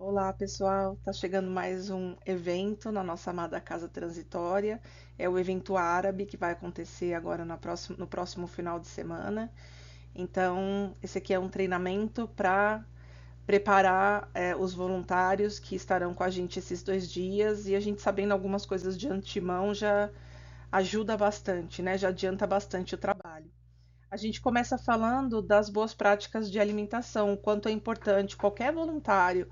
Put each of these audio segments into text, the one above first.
Olá, pessoal. Tá chegando mais um evento na nossa amada Casa Transitória. É o evento árabe que vai acontecer agora no próximo final de semana. Então, esse aqui é um treinamento para preparar os voluntários que estarão com a gente esses 2 dias. E a gente sabendo algumas coisas de antemão já ajuda bastante, né? Já adianta bastante o trabalho. A gente começa falando das boas práticas de alimentação, o quanto é importante qualquer voluntário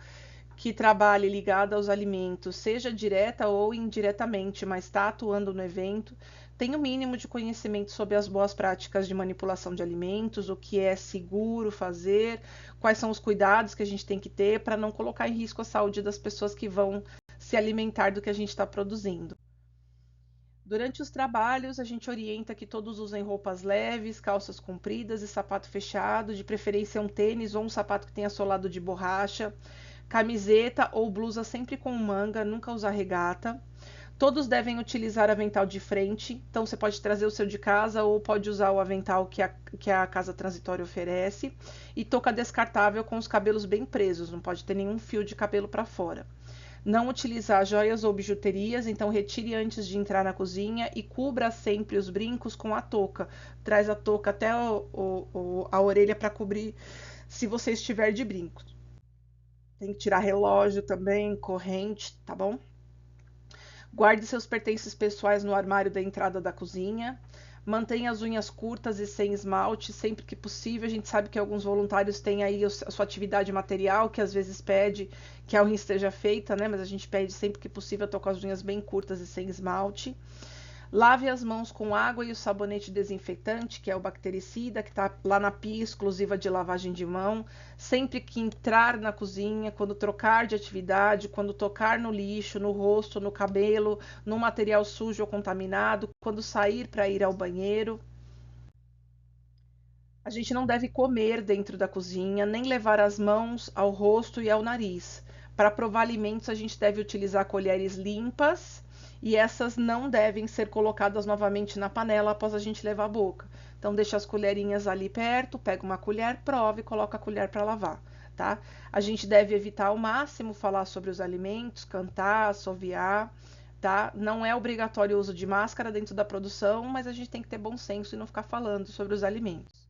que trabalhe ligado aos alimentos, seja direta ou indiretamente, mas está atuando no evento, tem o mínimo de conhecimento sobre as boas práticas de manipulação de alimentos, o que é seguro fazer, quais são os cuidados que a gente tem que ter para não colocar em risco a saúde das pessoas que vão se alimentar do que a gente está produzindo. Durante os trabalhos, a gente orienta que todos usem roupas leves, calças compridas e sapato fechado, de preferência um tênis ou um sapato que tenha solado de borracha, camiseta ou blusa sempre com manga, nunca usar regata. Todos devem utilizar avental de frente, então você pode trazer o seu de casa ou pode usar o avental que a casa transitória oferece. E touca descartável com os cabelos bem presos, não pode ter nenhum fio de cabelo para fora. Não utilizar joias ou bijuterias, então retire antes de entrar na cozinha e cubra sempre os brincos com a touca. Traz a touca até a orelha para cobrir se você estiver de brincos. Tem que tirar relógio também, corrente, tá bom? Guarde seus pertences pessoais no armário da entrada da cozinha. Mantenha as unhas curtas e sem esmalte sempre que possível. A gente sabe que alguns voluntários têm aí a sua atividade material, que às vezes pede que a unha esteja feita, né? Mas a gente pede sempre que possível, tô com as unhas bem curtas e sem esmalte. Lave as mãos com água e o sabonete desinfetante, que é o bactericida, que está lá na pia exclusiva de lavagem de mão. Sempre que entrar na cozinha, quando trocar de atividade, quando tocar no lixo, no rosto, no cabelo, no material sujo ou contaminado, quando sair para ir ao banheiro. A gente não deve comer dentro da cozinha, nem levar as mãos ao rosto e ao nariz. Para provar alimentos, a gente deve utilizar colheres limpas e essas não devem ser colocadas novamente na panela após a gente levar a boca. Então, deixa as colherinhas ali perto, pega uma colher, prova e coloca a colher para lavar, tá? A gente deve evitar ao máximo falar sobre os alimentos, cantar, assoviar, tá? Não é obrigatório o uso de máscara dentro da produção, mas a gente tem que ter bom senso e não ficar falando sobre os alimentos.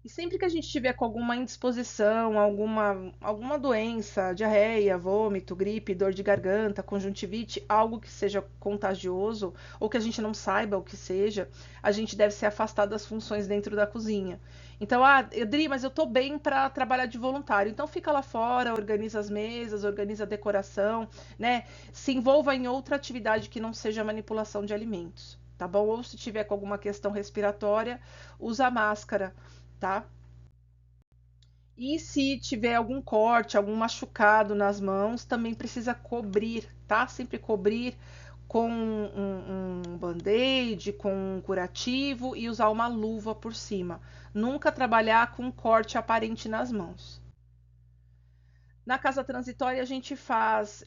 E sempre que a gente tiver com alguma indisposição, alguma doença, diarreia, vômito, gripe, dor de garganta, conjuntivite, algo que seja contagioso ou que a gente não saiba o que seja, a gente deve se afastar das funções dentro da cozinha. Então, Adri, mas eu tô bem para trabalhar de voluntário. Então fica lá fora, organiza as mesas, organiza a decoração, né? Se envolva em outra atividade que não seja manipulação de alimentos, tá bom? Ou se tiver com alguma questão respiratória, usa máscara, tá? E se tiver algum corte, algum machucado nas mãos, também precisa cobrir, tá? Sempre cobrir com um band-aid, com um curativo e usar uma luva por cima. Nunca trabalhar com corte aparente nas mãos. Na casa transitória, a gente faz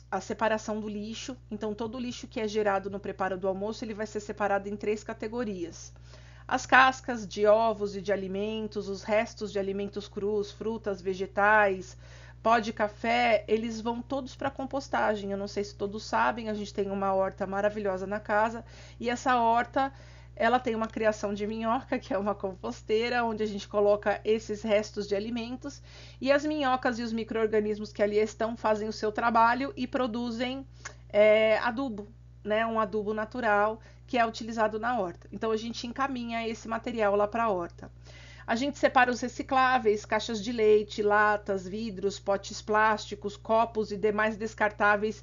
a separação do lixo. Então, todo o lixo que é gerado no preparo do almoço, ele vai ser separado em 3 categorias. As cascas de ovos e de alimentos, os restos de alimentos crus, frutas, vegetais, pó de café, eles vão todos para compostagem. Eu não sei se todos sabem, a gente tem uma horta maravilhosa na casa e essa horta ela tem uma criação de minhoca, que é uma composteira, onde a gente coloca esses restos de alimentos e as minhocas e os micro-organismos que ali estão fazem o seu trabalho e produzem adubo, né? Um adubo natural que é utilizado na horta. Então a gente encaminha esse material lá para a horta. A gente separa os recicláveis, caixas de leite, latas, vidros, potes plásticos, copos e demais descartáveis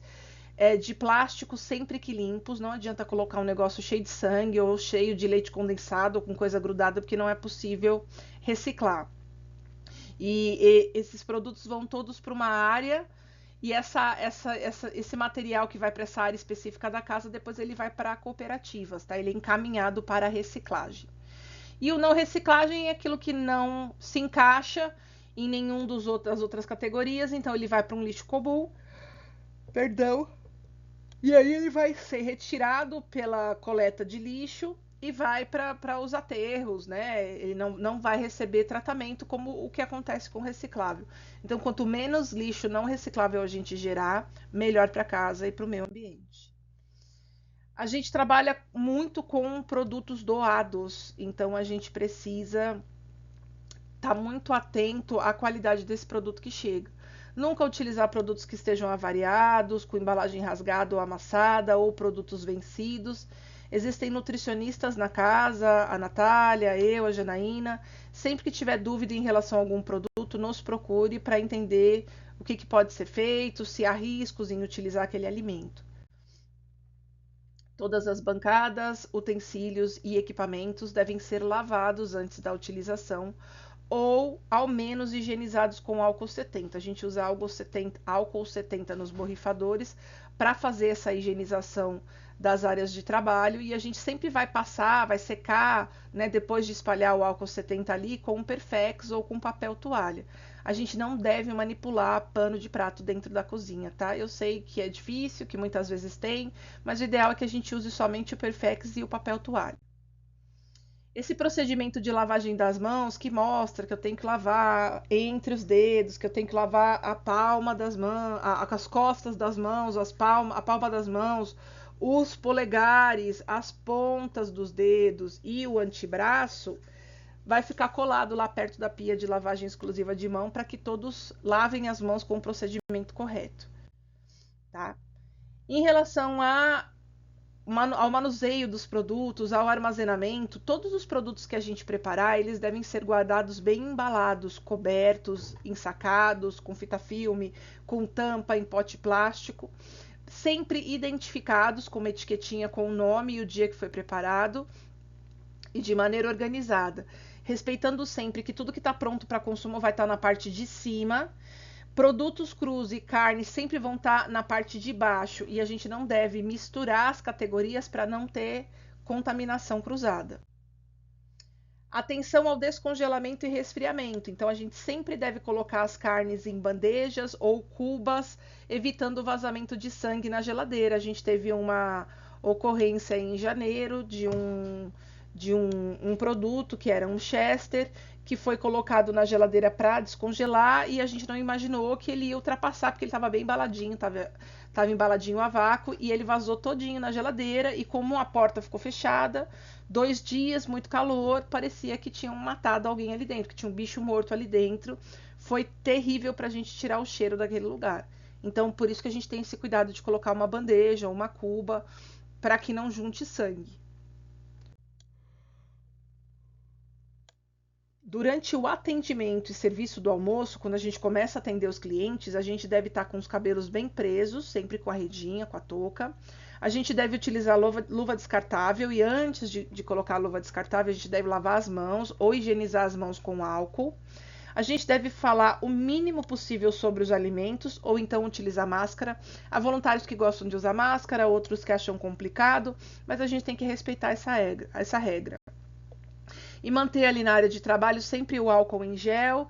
de plástico sempre que limpos. Não adianta colocar um negócio cheio de sangue ou cheio de leite condensado ou com coisa grudada, porque não é possível reciclar. E esses produtos vão todos para uma área e esse material que vai para essa área específica da casa, depois ele vai para cooperativas, tá? Ele é encaminhado para a reciclagem. E o não reciclagem é aquilo que não se encaixa em nenhum das outras categorias, então ele vai para um lixo comum, perdão, e aí ele vai ser retirado pela coleta de lixo e vai para os aterros, né? Ele não vai receber tratamento como o que acontece com o reciclável. Então, quanto menos lixo não reciclável a gente gerar, melhor para casa e para o meio ambiente. A gente trabalha muito com produtos doados, então a gente precisa estar muito atento à qualidade desse produto que chega. Nunca utilizar produtos que estejam avariados, com embalagem rasgada ou amassada, ou produtos vencidos. Existem nutricionistas na casa, a Natália, eu, a Janaína. Sempre que tiver dúvida em relação a algum produto, nos procure para entender o que pode ser feito, se há riscos em utilizar aquele alimento. Todas as bancadas, utensílios e equipamentos devem ser lavados antes da utilização ou ao menos higienizados com álcool 70. A gente usa álcool 70 nos borrifadores para fazer essa higienização das áreas de trabalho e a gente sempre vai passar, vai secar, né, depois de espalhar o álcool 70 ali com um Perfex ou com papel toalha. A gente não deve manipular pano de prato dentro da cozinha, tá? Eu sei que é difícil, que muitas vezes tem, mas o ideal é que a gente use somente o Perfex e o papel toalha. Esse procedimento de lavagem das mãos que mostra que eu tenho que lavar entre os dedos, que eu tenho que lavar a palma das mãos, as costas das mãos, a palma das mãos, os polegares, as pontas dos dedos e o antebraço, vai ficar colado lá perto da pia de lavagem exclusiva de mão para que todos lavem as mãos com o procedimento correto, tá? Em relação ao manuseio dos produtos, ao armazenamento, todos os produtos que a gente preparar, eles devem ser guardados bem embalados, cobertos, ensacados, com fita filme, com tampa em pote plástico, sempre identificados com uma etiquetinha com o nome e o dia que foi preparado e de maneira organizada, respeitando sempre que tudo que está pronto para consumo vai estar na parte de cima. Produtos crus e carne sempre vão estar na parte de baixo e a gente não deve misturar as categorias para não ter contaminação cruzada. Atenção ao descongelamento e resfriamento. Então, a gente sempre deve colocar as carnes em bandejas ou cubas, evitando o vazamento de sangue na geladeira. A gente teve uma ocorrência em janeiro de um produto que era um Chester, que foi colocado na geladeira para descongelar e a gente não imaginou que ele ia ultrapassar, porque ele estava bem embaladinho, estava embaladinho a vácuo e ele vazou todinho na geladeira e como a porta ficou fechada, 2 dias, muito calor, parecia que tinham matado alguém ali dentro, que tinha um bicho morto ali dentro. Foi terrível para a gente tirar o cheiro daquele lugar. Então, por isso que a gente tem esse cuidado de colocar uma bandeja ou uma cuba para que não junte sangue. Durante o atendimento e serviço do almoço, quando a gente começa a atender os clientes, a gente deve estar com os cabelos bem presos, sempre com a redinha, com a touca. A gente deve utilizar luva descartável e antes de colocar a luva descartável, a gente deve lavar as mãos ou higienizar as mãos com álcool. A gente deve falar o mínimo possível sobre os alimentos ou então utilizar máscara. Há voluntários que gostam de usar máscara, outros que acham complicado, mas a gente tem que respeitar essa regra. E manter ali na área de trabalho sempre o álcool em gel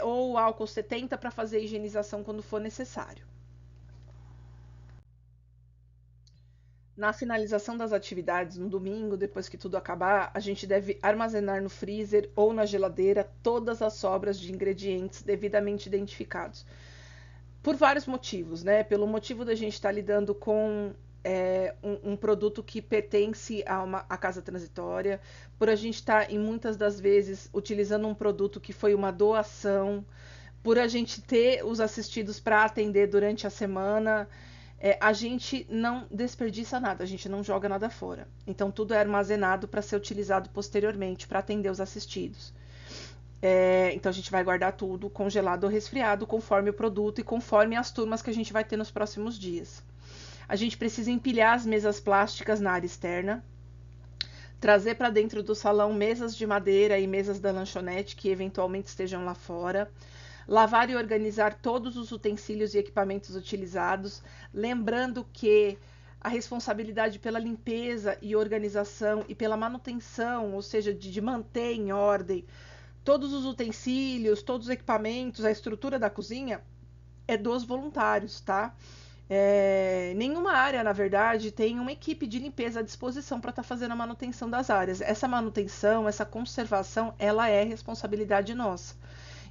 ou o álcool 70 para fazer a higienização quando for necessário. Na finalização das atividades, no domingo, depois que tudo acabar, a gente deve armazenar no freezer ou na geladeira todas as sobras de ingredientes devidamente identificados. Por vários motivos, né? Pelo motivo da gente estar lidando com um produto que pertence a casa transitória, por a gente estar, em muitas das vezes, utilizando um produto que foi uma doação, por a gente ter os assistidos para atender durante a semana, a gente não desperdiça nada, a gente não joga nada fora. Então, tudo é armazenado para ser utilizado posteriormente para atender os assistidos. Então, a gente vai guardar tudo congelado ou resfriado, conforme o produto e conforme as turmas que a gente vai ter nos próximos dias. A gente precisa empilhar as mesas plásticas na área externa, trazer para dentro do salão mesas de madeira e mesas da lanchonete que eventualmente estejam lá fora, lavar e organizar todos os utensílios e equipamentos utilizados, lembrando que a responsabilidade pela limpeza e organização e pela manutenção, ou seja, de manter em ordem todos os utensílios, todos os equipamentos, a estrutura da cozinha, é dos voluntários, tá? Nenhuma área, na verdade, tem uma equipe de limpeza à disposição para estar fazendo a manutenção das áreas. Essa manutenção, essa conservação, ela é responsabilidade nossa.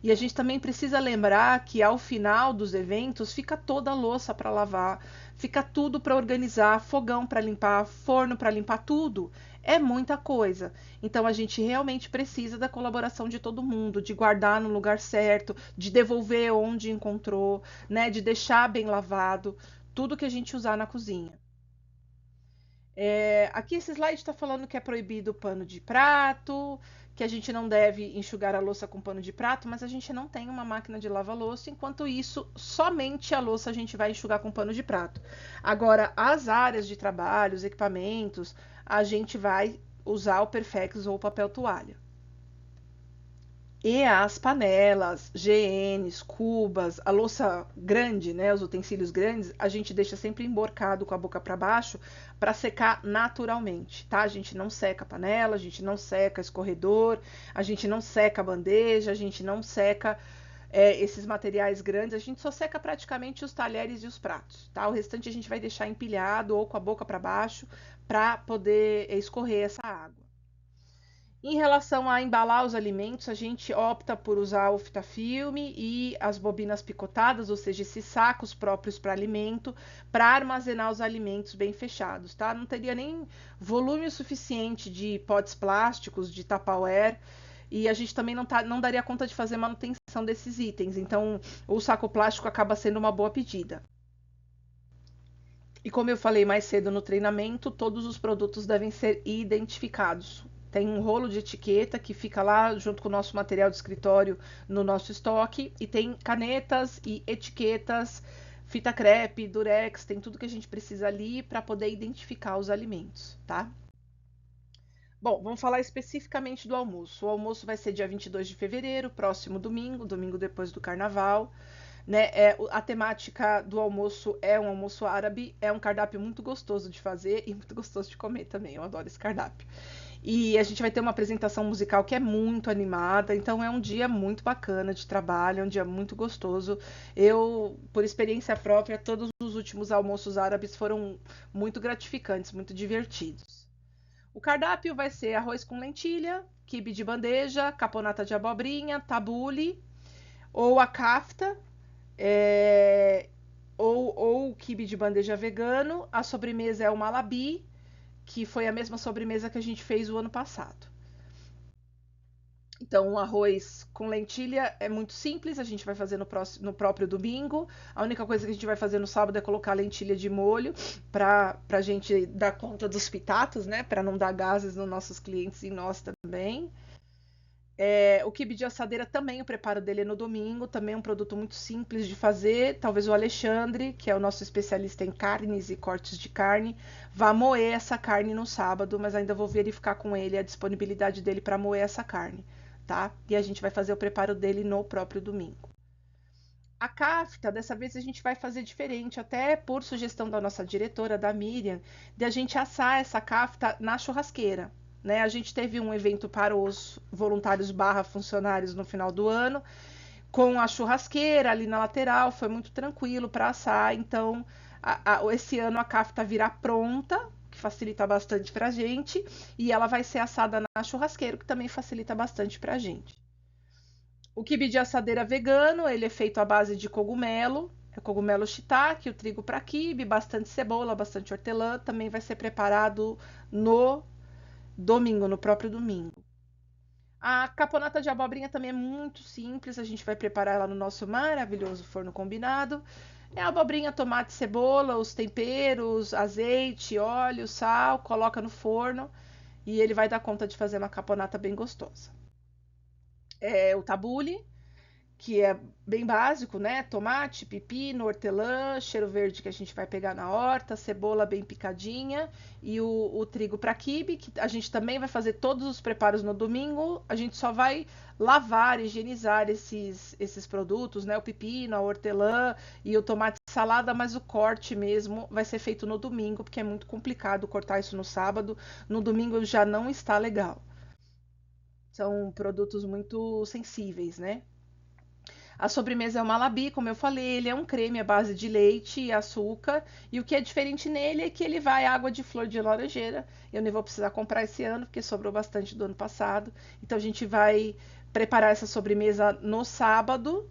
E a gente também precisa lembrar que ao final dos eventos fica toda a louça para lavar, fica tudo para organizar, fogão para limpar, forno para limpar, tudo. É muita coisa. Então a gente realmente precisa da colaboração de todo mundo, de guardar no lugar certo, de devolver onde encontrou, né, de deixar bem lavado tudo que a gente usar na cozinha. Aqui esse slide está falando que é proibido o pano de prato, que a gente não deve enxugar a louça com pano de prato, mas a gente não tem uma máquina de lavar louça, enquanto isso, somente a louça a gente vai enxugar com pano de prato. Agora, as áreas de trabalho, os equipamentos, a gente vai usar o Perfex ou o papel toalha. E as panelas, GNs, cubas, a louça grande, né, os utensílios grandes, a gente deixa sempre emborcado com a boca para baixo para secar naturalmente, tá? A gente não seca a panela, a gente não seca escorredor, a gente não seca a bandeja, a gente não seca esses materiais grandes, a gente só seca praticamente os talheres e os pratos, tá? O restante a gente vai deixar empilhado ou com a boca para baixo para poder escorrer essa água. Em relação a embalar os alimentos, a gente opta por usar o fitafilme e as bobinas picotadas, ou seja, esses sacos próprios para alimento, para armazenar os alimentos bem fechados, tá? Não teria nem volume suficiente de potes plásticos, de Tupperware, e a gente também não daria conta de fazer manutenção desses itens, então o saco plástico acaba sendo uma boa pedida. E como eu falei mais cedo no treinamento, todos os produtos devem ser identificados. Tem um rolo de etiqueta que fica lá junto com o nosso material de escritório no nosso estoque. E tem canetas e etiquetas, fita crepe, durex, tem tudo que a gente precisa ali para poder identificar os alimentos, tá? Bom, vamos falar especificamente do almoço. O almoço vai ser dia 22 de fevereiro, próximo domingo, domingo depois do carnaval. Né? A temática do almoço é um almoço árabe, é um cardápio muito gostoso de fazer e muito gostoso de comer também. Eu adoro esse cardápio. E a gente vai ter uma apresentação musical que é muito animada, então é um dia muito bacana de trabalho, é um dia muito gostoso. Eu, por experiência própria, todos os últimos almoços árabes foram muito gratificantes, muito divertidos. O cardápio vai ser arroz com lentilha, quibe de bandeja, caponata de abobrinha, tabule ou a kafta, é, ou o quibe de bandeja vegano. A sobremesa é o malabi, que foi a mesma sobremesa que a gente fez o ano passado. Então, um arroz com lentilha é muito simples, a gente vai fazer no próprio domingo. A única coisa que a gente vai fazer no sábado é colocar lentilha de molho para a gente dar conta dos pitatos, né? Para não dar gases nos nossos clientes e nós também. O quibe de assadeira também, o preparo dele é no domingo, também é um produto muito simples de fazer. Talvez o Alexandre, que é o nosso especialista em carnes e cortes de carne, vá moer essa carne no sábado, mas ainda vou verificar com ele a disponibilidade dele para moer essa carne, tá? E a gente vai fazer o preparo dele no próprio domingo. A kafta, dessa vez a gente vai fazer diferente, até por sugestão da nossa diretora, da Miriam, de a gente assar essa kafta na churrasqueira. Né? A gente teve um evento para os voluntários barra funcionários no final do ano, com a churrasqueira ali na lateral, foi muito tranquilo para assar, então esse ano a kafta virá pronta, que facilita bastante para a gente, e ela vai ser assada na churrasqueira, que também facilita bastante para a gente. O quibe de assadeira vegano, ele é feito à base de cogumelo, é cogumelo shiitake, o trigo para quibe, bastante cebola, bastante hortelã, também vai ser preparado no domingo, no próprio domingo. A caponata de abobrinha também é muito simples, a gente vai preparar ela no nosso maravilhoso forno combinado. É abobrinha, tomate, cebola, os temperos, azeite, óleo, sal, coloca no forno e ele vai dar conta de fazer uma caponata bem gostosa. O tabule, que é bem básico, né? Tomate, pepino, hortelã, cheiro verde que a gente vai pegar na horta, cebola bem picadinha e o trigo para quibe, que a gente também vai fazer todos os preparos no domingo. A gente só vai lavar, higienizar esses produtos, né? O pepino, a hortelã e o tomate salada, mas o corte mesmo vai ser feito no domingo, porque é muito complicado cortar isso no sábado. No domingo já não está legal. São produtos muito sensíveis, né? A sobremesa é o Malabi, como eu falei, ele é um creme à base de leite e açúcar, e o que é diferente nele é que ele vai água de flor de laranjeira. Eu nem vou precisar comprar esse ano, porque sobrou bastante do ano passado. Então a gente vai preparar essa sobremesa no sábado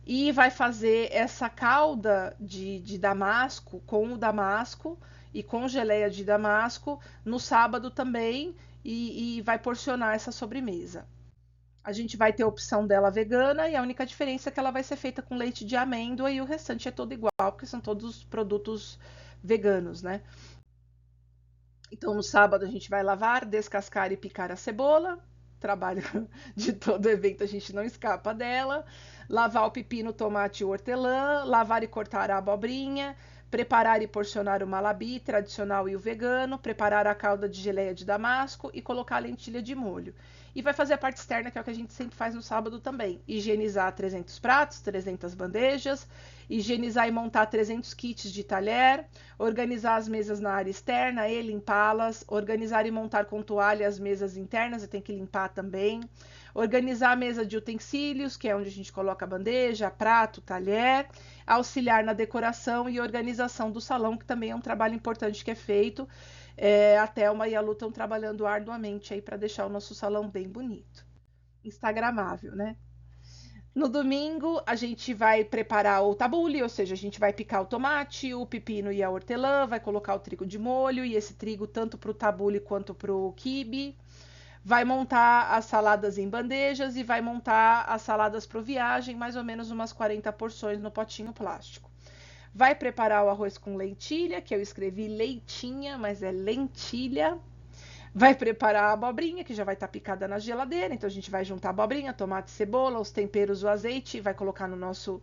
e vai fazer essa calda de damasco com o damasco e com geleia de damasco no sábado também, e vai porcionar essa sobremesa. A gente vai ter a opção dela vegana, e a única diferença é que ela vai ser feita com leite de amêndoa, e o restante é todo igual, porque são todos produtos veganos, né? Então no sábado a gente vai lavar, descascar e picar a cebola. Trabalho de todo evento, a gente não escapa dela. Lavar o pepino, tomate e hortelã, lavar e cortar a abobrinha, preparar e porcionar o malabi tradicional e o vegano, preparar a calda de geleia de damasco e colocar a lentilha de molho. E vai fazer a parte externa, que é o que a gente sempre faz no sábado também. Higienizar 300 pratos, 300 bandejas, higienizar e montar 300 kits de talher, organizar as mesas na área externa e limpá-las, organizar e montar com toalha as mesas internas, e tem que limpar também, organizar a mesa de utensílios, que é onde a gente coloca a bandeja, prato, talher, auxiliar na decoração e organização do salão, que também é um trabalho importante que é feito. A Thelma e a Lu estão trabalhando arduamente aí para deixar o nosso salão bem bonito. Instagramável, né? No domingo, a gente vai preparar o tabule, ou seja, a gente vai picar o tomate, o pepino e a hortelã, vai colocar o trigo de molho, e esse trigo tanto para o tabule quanto para o quibe. Vai montar as saladas em bandejas e vai montar as saladas para viagem, mais ou menos umas 40 porções no potinho plástico. Vai preparar o arroz com lentilha, que eu escrevi leitinha, mas é lentilha. Vai preparar a abobrinha, que já vai estar picada na geladeira. Então a gente vai juntar a abobrinha, tomate, cebola, os temperos, o azeite, e vai colocar no nosso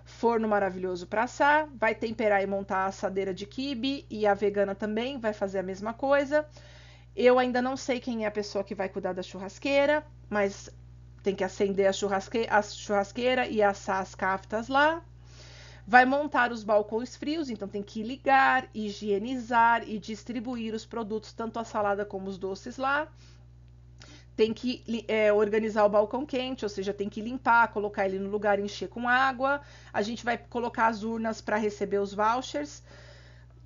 forno maravilhoso para assar. Vai temperar e montar a assadeira de quibe, e a vegana também vai fazer a mesma coisa. Eu ainda não sei quem é a pessoa que vai cuidar da churrasqueira, mas tem que acender a churrasqueira e assar as caftas lá. Vai montar os balcões frios, então tem que ligar, higienizar e distribuir os produtos, tanto a salada como os doces lá. Tem que organizar o balcão quente, ou seja, tem que limpar, colocar ele no lugar, encher com água. A gente vai colocar as urnas para receber os vouchers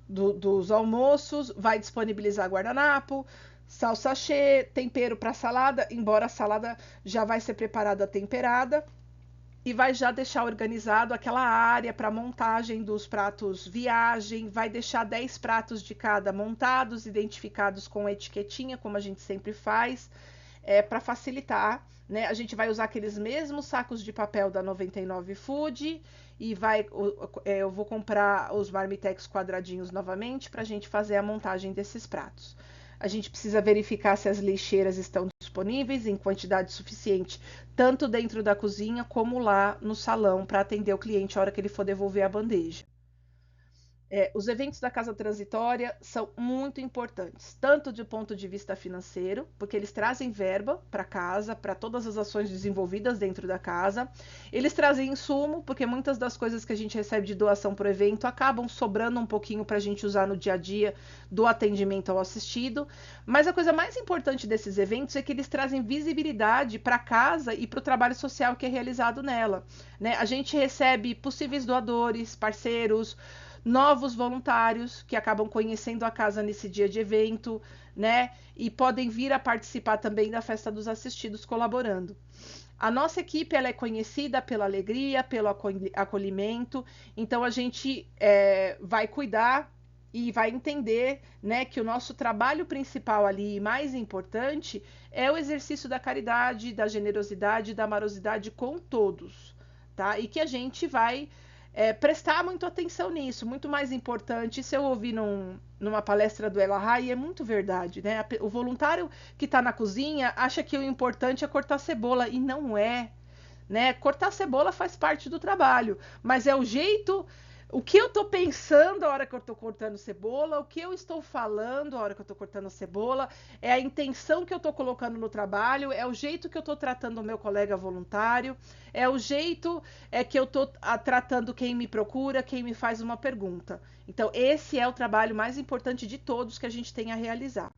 dos almoços, vai disponibilizar guardanapo, sal sachê, tempero para salada, embora a salada já vai ser preparada temperada. E vai já deixar organizado aquela área para montagem dos pratos viagem, vai deixar 10 pratos de cada montados, identificados com etiquetinha, como a gente sempre faz, para facilitar, né? A gente vai usar aqueles mesmos sacos de papel da 99 Food, e eu vou comprar os marmitex quadradinhos novamente para a gente fazer a montagem desses pratos. A gente precisa verificar se as lixeiras estão disponíveis em quantidade suficiente, tanto dentro da cozinha como lá no salão, para atender o cliente a hora que ele for devolver a bandeja. Os eventos da Casa Transitória são muito importantes, tanto do ponto de vista financeiro, porque eles trazem verba para casa, para todas as ações desenvolvidas dentro da casa. Eles trazem insumo, porque muitas das coisas que a gente recebe de doação para o evento acabam sobrando um pouquinho para a gente usar no dia a dia do atendimento ao assistido. Mas a coisa mais importante desses eventos é que eles trazem visibilidade para a casa e para o trabalho social que é realizado nela, né? A gente recebe possíveis doadores, parceiros, novos voluntários que acabam conhecendo a casa nesse dia de evento, né? E podem vir a participar também da festa dos assistidos colaborando. A nossa equipe ela é conhecida pela alegria, pelo acolhimento, então a gente vai cuidar e vai entender, né, que o nosso trabalho principal ali e mais importante é o exercício da caridade, da generosidade, da amorosidade com todos, tá? E que a gente vai prestar muito atenção nisso, muito mais importante. Isso eu ouvi numa palestra do Ela Rai, e é muito verdade, né? O voluntário que está na cozinha acha que o importante é cortar cebola, e não é, né? Cortar cebola faz parte do trabalho, mas é o jeito, o que eu estou pensando a hora que eu estou cortando cebola, o que eu estou falando a hora que eu estou cortando cebola, é a intenção que eu estou colocando no trabalho, é o jeito que eu estou tratando o meu colega voluntário, é o jeito que eu estou tratando quem me procura, quem me faz uma pergunta. Então, esse é o trabalho mais importante de todos que a gente tem a realizar.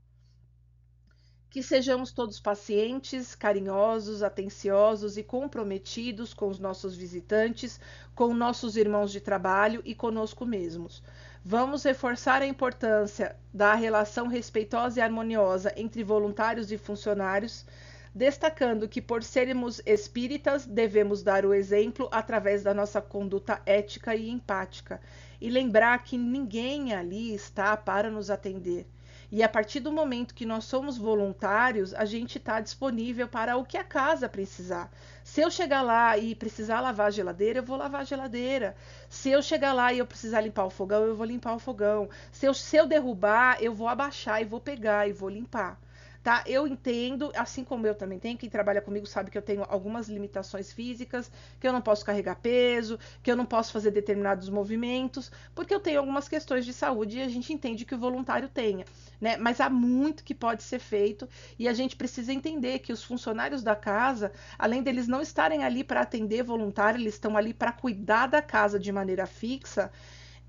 Que sejamos todos pacientes, carinhosos, atenciosos e comprometidos com os nossos visitantes, com nossos irmãos de trabalho e conosco mesmos. Vamos reforçar a importância da relação respeitosa e harmoniosa entre voluntários e funcionários, destacando que, por sermos espíritas, devemos dar o exemplo através da nossa conduta ética e empática, e lembrar que ninguém ali está para nos atender. E a partir do momento que nós somos voluntários, a gente está disponível para o que a casa precisar. Se eu chegar lá e precisar lavar a geladeira, eu vou lavar a geladeira. Se eu chegar lá e eu precisar limpar o fogão, eu vou limpar o fogão. Se eu derrubar, eu vou abaixar e vou pegar e vou limpar. Tá? Eu entendo, assim como eu também tenho, quem trabalha comigo sabe que eu tenho algumas limitações físicas, que eu não posso carregar peso, que eu não posso fazer determinados movimentos, porque eu tenho algumas questões de saúde e a gente entende que o voluntário tenha, né? Mas há muito que pode ser feito e a gente precisa entender que os funcionários da casa, além deles não estarem ali para atender voluntário, eles estão ali para cuidar da casa de maneira fixa,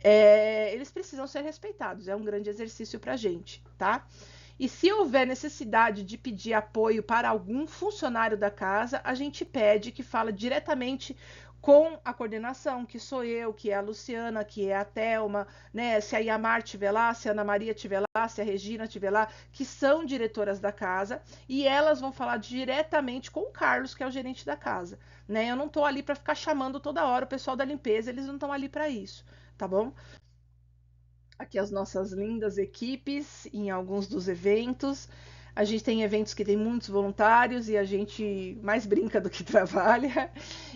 eles precisam ser respeitados. É um grande exercício para a gente, tá? E se houver necessidade de pedir apoio para algum funcionário da casa, a gente pede que fale diretamente com a coordenação, que sou eu, que é a Luciana, que é a Thelma, né? Se a Yamar estiver lá, se a Ana Maria estiver lá, se a Regina estiver lá, que são diretoras da casa, e elas vão falar diretamente com o Carlos, que é o gerente da casa, né? Eu não estou ali para ficar chamando toda hora o pessoal da limpeza, eles não estão ali para isso, tá bom? Aqui as nossas lindas equipes em alguns dos eventos. A gente tem eventos que tem muitos voluntários e a gente mais brinca do que trabalha.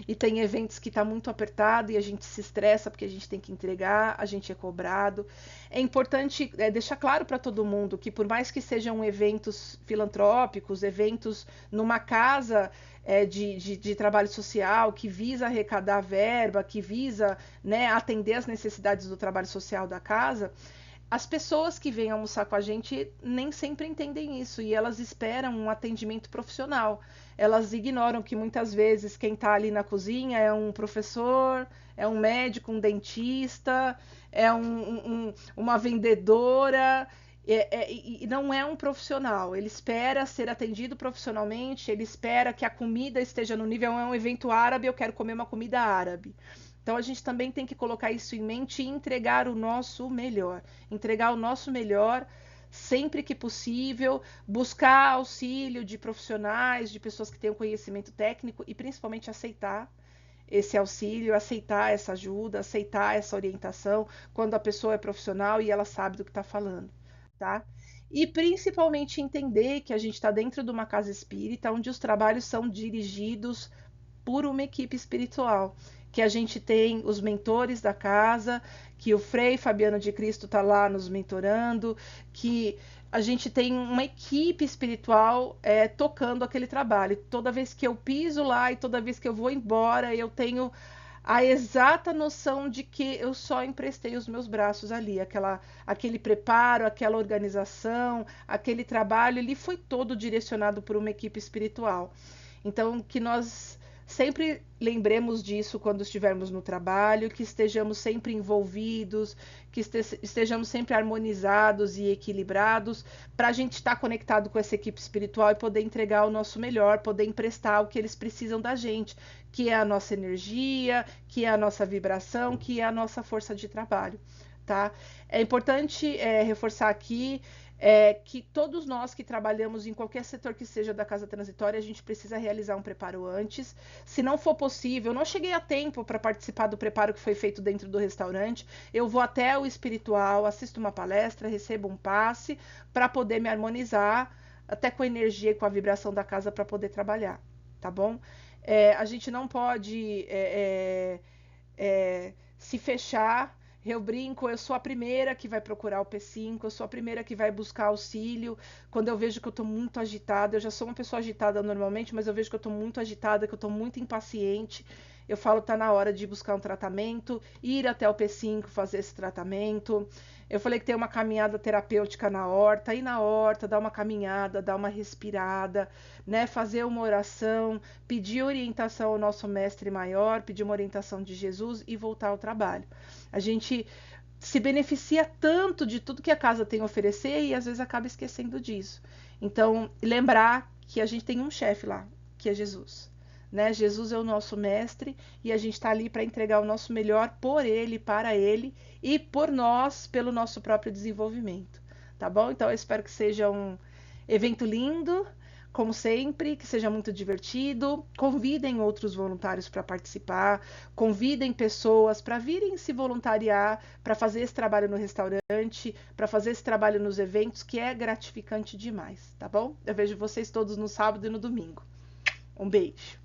E tem eventos que está muito apertado e a gente se estressa porque a gente tem que entregar, a gente é cobrado. É importante deixar claro para todo mundo que, por mais que sejam eventos filantrópicos, eventos numa casa de trabalho social, que visa arrecadar verba, que visa, né, atender as necessidades do trabalho social da casa, as pessoas que vêm almoçar com a gente nem sempre entendem isso e elas esperam um atendimento profissional. Elas ignoram que muitas vezes quem está ali na cozinha é um professor, é um médico, um dentista, é uma vendedora. E não é um profissional, ele espera ser atendido profissionalmente, ele espera que a comida esteja no nível, é um evento árabe, eu quero comer uma comida árabe. Então a gente também tem que colocar isso em mente e entregar o nosso melhor. Entregar o nosso melhor sempre que possível, buscar auxílio de profissionais, de pessoas que tenham conhecimento técnico e principalmente aceitar esse auxílio, aceitar essa ajuda, aceitar essa orientação quando a pessoa é profissional e ela sabe do que está falando, tá? E principalmente entender que a gente está dentro de uma casa espírita onde os trabalhos são dirigidos por uma equipe espiritual, que a gente tem os mentores da casa, que o Frei Fabiano de Cristo está lá nos mentorando, que a gente tem uma equipe espiritual tocando aquele trabalho. Toda vez que eu piso lá e toda vez que eu vou embora, eu tenho a exata noção de que eu só emprestei os meus braços ali, aquele preparo, aquela organização, aquele trabalho, ele foi todo direcionado por uma equipe espiritual. Então, que nós sempre lembremos disso quando estivermos no trabalho, que estejamos sempre envolvidos, que estejamos sempre harmonizados e equilibrados, para a gente estar conectado com essa equipe espiritual e poder entregar o nosso melhor, poder emprestar o que eles precisam da gente, que é a nossa energia, que é a nossa vibração, que é a nossa força de trabalho, tá? É importante reforçar aqui que todos nós que trabalhamos em qualquer setor que seja da casa transitória, a gente precisa realizar um preparo antes. Se não for possível, eu não cheguei a tempo para participar do preparo que foi feito dentro do restaurante, eu vou até o espiritual, assisto uma palestra, recebo um passe para poder me harmonizar até com a energia e com a vibração da casa para poder trabalhar, tá bom? A gente não pode se fechar. Eu brinco, eu sou a primeira que vai procurar o P5, eu sou a primeira que vai buscar auxílio. Quando eu vejo que eu estou muito agitada, eu já sou uma pessoa agitada normalmente, mas eu vejo que eu estou muito agitada, que eu estou muito impaciente. Eu falo, tá na hora de buscar um tratamento, ir até o P5 fazer esse tratamento. Eu falei que tem uma caminhada terapêutica na horta, ir na horta, dar uma caminhada, dar uma respirada, né? Fazer uma oração, pedir orientação ao nosso mestre maior, pedir uma orientação de Jesus e voltar ao trabalho. A gente se beneficia tanto de tudo que a casa tem a oferecer e às vezes acaba esquecendo disso. Então, lembrar que a gente tem um chefe lá, que é Jesus. Né? Jesus é o nosso mestre e a gente está ali para entregar o nosso melhor por ele, para ele e por nós, pelo nosso próprio desenvolvimento. Tá bom? Então, eu espero que seja um evento lindo, como sempre, que seja muito divertido. Convidem outros voluntários para participar, convidem pessoas para virem se voluntariar, para fazer esse trabalho no restaurante, para fazer esse trabalho nos eventos, que é gratificante demais, tá bom? Eu vejo vocês todos no sábado e no domingo. Um beijo!